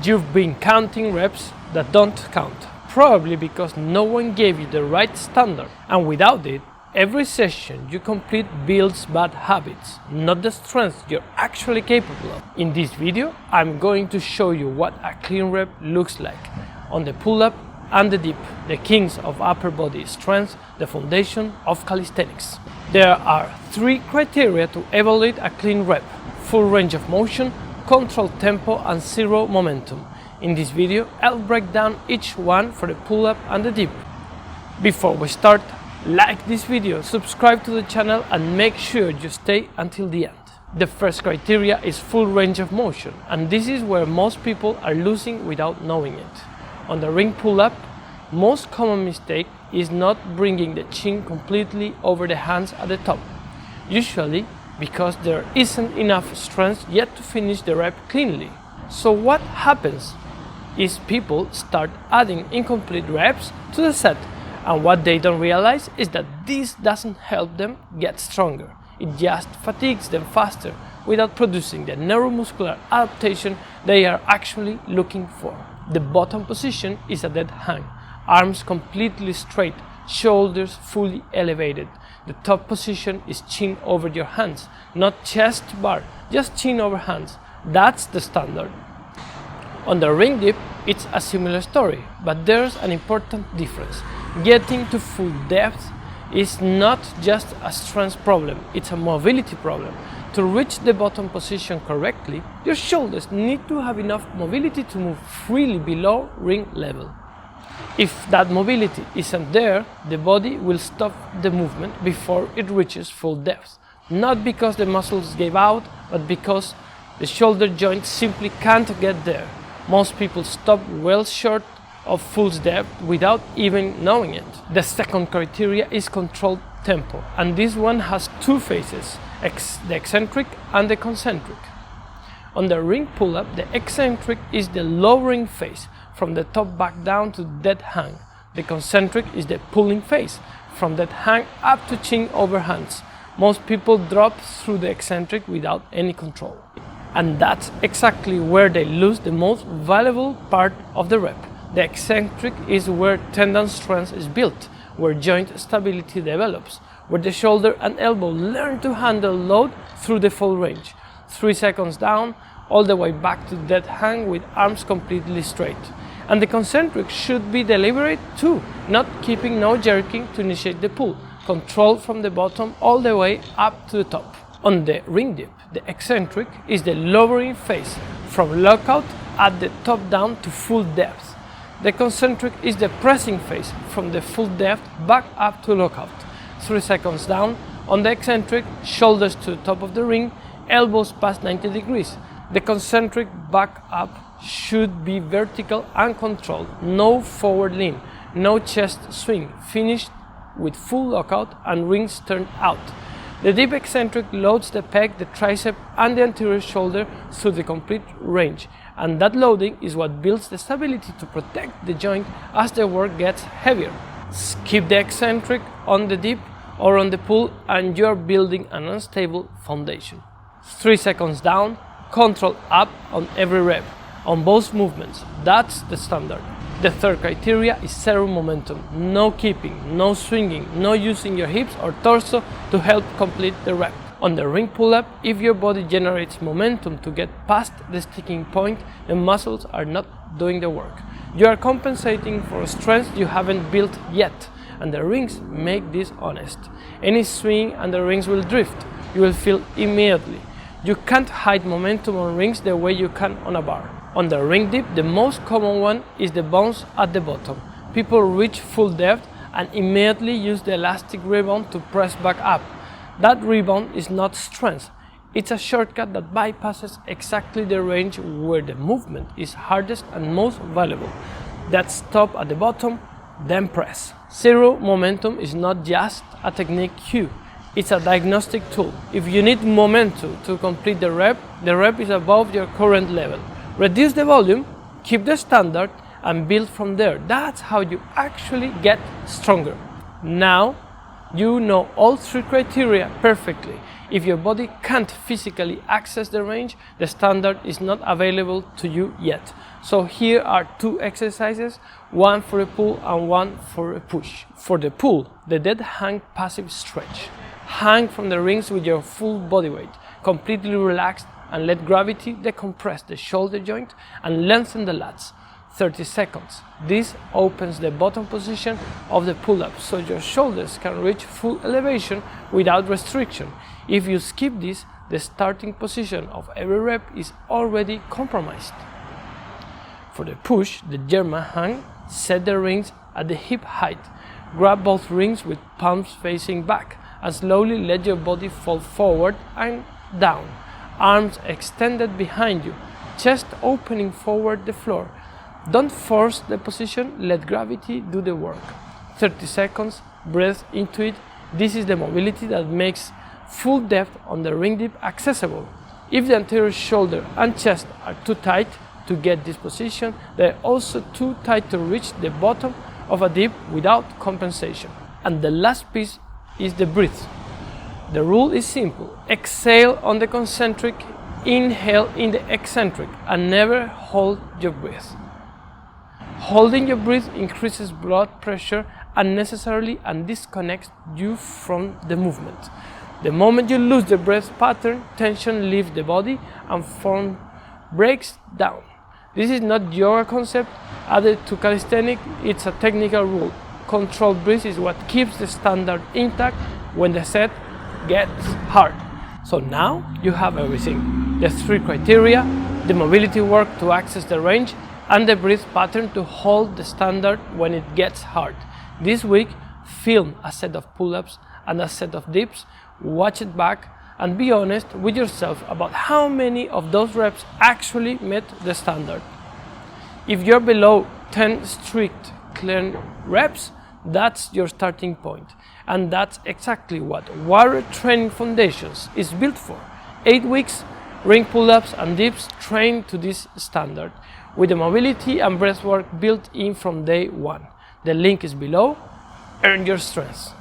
You've been counting reps that don't count, probably because no one gave you the right standard, and without it, every session you complete builds bad habits, not the strength you're actually capable of. In this video, I'm going to show you what a clean rep looks like on the pull-up and the dip, the kings of upper body strength, the foundation of calisthenics. There are 3 criteria to evaluate a clean rep: full range of motion, controlled tempo, and zero momentum. In this video, I'll break down each one for the pull-up and the dip. Before we start, like this video, subscribe to the channel, and make sure you stay until the end. The first criteria is full range of motion, and this is where most people are losing without knowing it. On the ring pull-up, most common mistake is not bringing the chin completely over the hands at the top, usually because there isn't enough strength yet to finish the rep cleanly. So what happens is people start adding incomplete reps to the set, and what they don't realize is that this doesn't help them get stronger. It just fatigues them faster without producing the neuromuscular adaptation they are actually looking for. The bottom position is a dead hang, arms completely straight, shoulders fully elevated. The top position is chin over your hands, not chest bar, just chin over hands. That's the standard. On the ring dip, it's a similar story, but there's an important difference. Getting to full depth is not just a strength problem, it's a mobility problem. To reach the bottom position correctly, your shoulders need to have enough mobility to move freely below ring level. If that mobility isn't there, the body will stop the movement before it reaches full depth. Not because the muscles gave out, but because the shoulder joint simply can't get there. Most people stop well short of full depth without even knowing it. The second criteria is controlled tempo, and this one has 2 phases, the eccentric and the concentric. On the ring pull-up, the eccentric is the lowering phase, from the top back down to dead hang. The concentric is the pulling phase, from dead hang up to chin over hands. Most people drop through the eccentric without any control. And that's exactly where they lose the most valuable part of the rep. The eccentric is where tendon strength is built, where joint stability develops, where the shoulder and elbow learn to handle load through the full range. 3 seconds down, all the way back to dead hang with arms completely straight. And the concentric should be deliberate too, not keeping no jerking to initiate the pull, controlled from the bottom all the way up to the top. On the ring dip, the eccentric is the lowering phase, from lockout at the top down to full depth. The concentric is the pressing phase, from the full depth back up to lockout. 3 seconds down, on the eccentric, shoulders to the top of the ring, elbows past 90 degrees. The concentric back up should be vertical and controlled, no forward lean, no chest swing, finished with full lockout and rings turned out. The deep eccentric loads the pec, the tricep, and the anterior shoulder through the complete range, and that loading is what builds the stability to protect the joint as the work gets heavier. Skip the eccentric on the dip or on the pull, and you're building an unstable foundation. 3 seconds down, control up on every rep, on both movements. That's the standard. The third criteria is zero momentum. No keeping, no swinging, no using your hips or torso to help complete the rep. On the ring pull-up, if your body generates momentum to get past the sticking point, the muscles are not doing the work. You are compensating for strength you haven't built yet, and the rings make this honest. Any swing and the rings will drift. You will feel immediately. You can't hide momentum on rings the way you can on a bar. On the ring dip, the most common one is the bounce at the bottom. People reach full depth and immediately use the elastic rebound to press back up. That rebound is not strength. It's a shortcut that bypasses exactly the range where the movement is hardest and most valuable. That stop at the bottom, then press. Zero momentum is not just a technique cue. It's a diagnostic tool. If you need momentum to complete the rep is above your current level. Reduce the volume, keep the standard, and build from there. That's how you actually get stronger. Now, you know all 3 criteria perfectly. If your body can't physically access the range, the standard is not available to you yet. So here are 2 exercises, one for a pull and one for a push. For the pull, the dead hang passive stretch. Hang from the rings with your full body weight, completely relaxed, and let gravity decompress the shoulder joint and lengthen the lats. 30 seconds. This opens the bottom position of the pull-up so your shoulders can reach full elevation without restriction. If you skip this, the starting position of every rep is already compromised. For the push, the German hang, set the rings at the hip height. Grab both rings with palms facing back and slowly let your body fall forward and down. Arms extended behind you, chest opening forward the floor. Don't force the position, let gravity do the work. 30 seconds, breathe into it. This is the mobility that makes full depth on the ring dip accessible. If the anterior shoulder and chest are too tight to get this position, they're also too tight to reach the bottom of a dip without compensation. And the last piece is the breath. The rule is simple. Exhale on the concentric, inhale in the eccentric, and never hold your breath. Holding your breath increases blood pressure unnecessarily and disconnects you from the movement. The moment you lose the breath pattern, tension leaves the body and form breaks down. This is not yoga concept added to calisthenics, it's a technical rule. Controlled breath is what keeps the standard intact when the set gets hard. So now you have everything. The 3 criteria, the mobility work to access the range, and the breath pattern to hold the standard when it gets hard. This week, film a set of pull-ups and a set of dips, watch it back, and be honest with yourself about how many of those reps actually met the standard. If you're below 10 strict clean reps, that's your starting point. And that's exactly what Warrior Training Foundations is built for. 8 weeks, ring pull-ups and dips trained to this standard, with the mobility and breath work built in from day one. The link is below. Earn your strength.